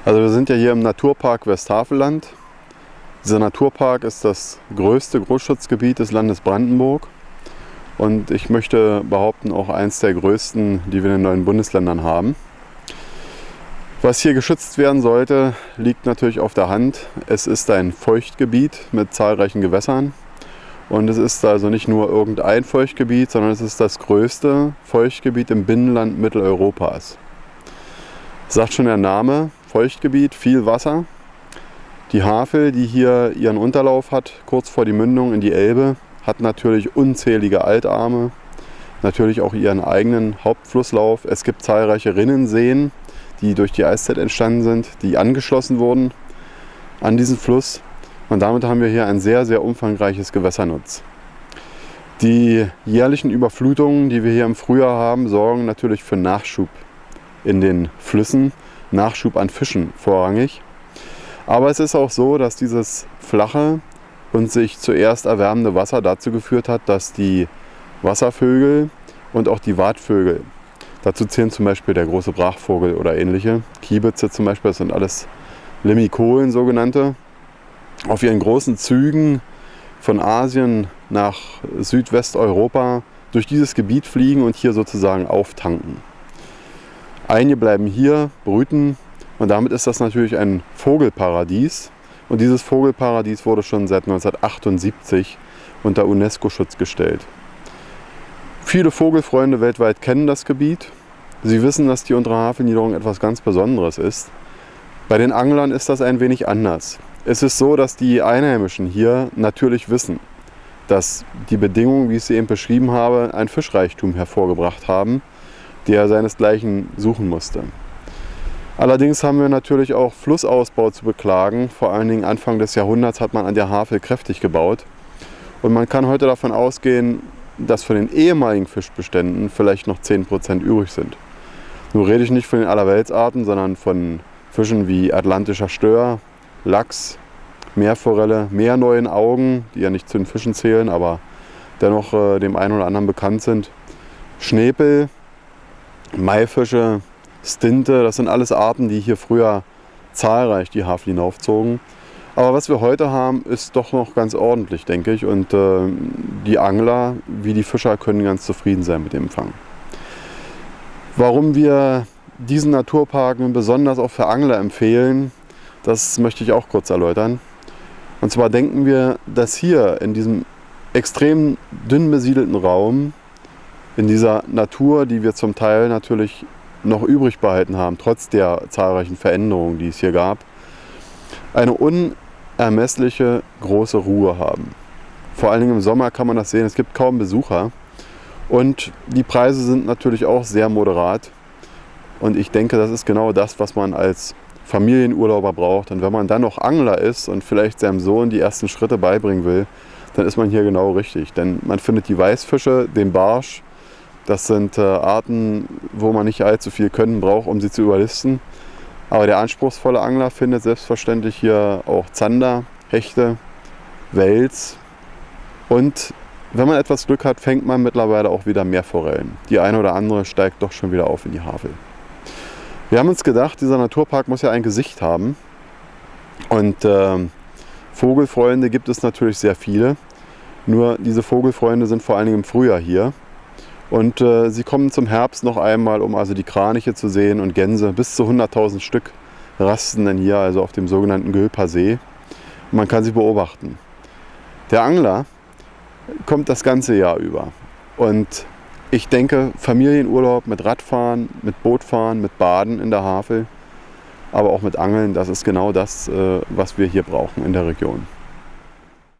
Also wir sind ja hier im Naturpark Westhaveland. Dieser Naturpark ist das größte Großschutzgebiet des Landes Brandenburg und ich möchte behaupten auch eins der größten, die wir in den neuen Bundesländern haben. Was hier geschützt werden sollte, liegt natürlich auf der Hand. Es ist ein Feuchtgebiet mit zahlreichen Gewässern und es ist also nicht nur irgendein Feuchtgebiet, sondern es ist das größte Feuchtgebiet im Binnenland Mitteleuropas. Sagt schon der Name, Feuchtgebiet, viel Wasser. Die Havel, die hier ihren Unterlauf hat, kurz vor die Mündung in die Elbe, hat natürlich unzählige Altarme, natürlich auch ihren eigenen Hauptflusslauf. Es gibt zahlreiche Rinnenseen, die durch die Eiszeit entstanden sind, die angeschlossen wurden an diesen Fluss. Und damit haben wir hier ein sehr, sehr umfangreiches Gewässernetz. Die jährlichen Überflutungen, die wir hier im Frühjahr haben, sorgen natürlich für Nachschub in den Flüssen, Nachschub an Fischen vorrangig. Aber es ist auch so, dass dieses flache und sich zuerst erwärmende Wasser dazu geführt hat, dass die Wasservögel und auch die Watvögel, dazu zählen zum Beispiel der große Brachvogel oder ähnliche, Kiebitze zum Beispiel, das sind alles Limikolen sogenannte, auf ihren großen Zügen von Asien nach Südwesteuropa durch dieses Gebiet fliegen und hier sozusagen auftanken. Einige bleiben hier, brüten und damit ist das natürlich ein Vogelparadies. Und dieses Vogelparadies wurde schon seit 1978 unter UNESCO-Schutz gestellt. Viele Vogelfreunde weltweit kennen das Gebiet. Sie wissen, dass die Untere Havelniederung etwas ganz Besonderes ist. Bei den Anglern ist das ein wenig anders. Es ist so, dass die Einheimischen hier natürlich wissen, dass die Bedingungen, wie ich sie eben beschrieben habe, ein Fischreichtum hervorgebracht haben, der seinesgleichen suchen musste. Allerdings haben wir natürlich auch Flussausbau zu beklagen. Vor allen Dingen Anfang des Jahrhunderts hat man an der Havel kräftig gebaut. Und man kann heute davon ausgehen, dass von den ehemaligen Fischbeständen vielleicht noch 10% übrig sind. Nun rede ich nicht von den Allerweltsarten, sondern von Fischen wie atlantischer Stör, Lachs, Meerforelle, meerneuen Augen, die ja nicht zu den Fischen zählen, aber dennoch dem einen oder anderen bekannt sind, Schnepel, Maifische, Stinte, das sind alles Arten, die hier früher zahlreich die Havel hinaufzogen. Aber was wir heute haben, ist doch noch ganz ordentlich, denke ich. Und die Angler wie die Fischer können ganz zufrieden sein mit dem Fang. Warum wir diesen Naturpark besonders auch für Angler empfehlen, das möchte ich auch kurz erläutern. Und zwar denken wir, dass hier in diesem extrem dünn besiedelten Raum, in dieser Natur, die wir zum Teil natürlich noch übrig behalten haben, trotz der zahlreichen Veränderungen, die es hier gab, eine unermessliche große Ruhe haben. Vor allen Dingen im Sommer kann man das sehen, es gibt kaum Besucher und die Preise sind natürlich auch sehr moderat und ich denke, das ist genau das, was man als Familienurlauber braucht und wenn man dann noch Angler ist und vielleicht seinem Sohn die ersten Schritte beibringen will, dann ist man hier genau richtig, denn man findet die Weißfische, den Barsch. Das sind Arten, wo man nicht allzu viel Können braucht, um sie zu überlisten. Aber der anspruchsvolle Angler findet selbstverständlich hier auch Zander, Hechte, Wels. Und wenn man etwas Glück hat, fängt man mittlerweile auch wieder Meerforellen. Die eine oder andere steigt doch schon wieder auf in die Havel. Wir haben uns gedacht, dieser Naturpark muss ja ein Gesicht haben. Und Vogelfreunde gibt es natürlich sehr viele. Nur diese Vogelfreunde sind vor allen Dingen im Frühjahr hier. Und sie kommen zum Herbst noch einmal, um also die Kraniche zu sehen und Gänse. Bis zu 100.000 Stück rasten dann hier, also auf dem sogenannten Gülper See. Und man kann sie beobachten. Der Angler kommt das ganze Jahr über. Und ich denke, Familienurlaub mit Radfahren, mit Bootfahren, mit Baden in der Havel, aber auch mit Angeln, das ist genau das, was wir hier brauchen in der Region.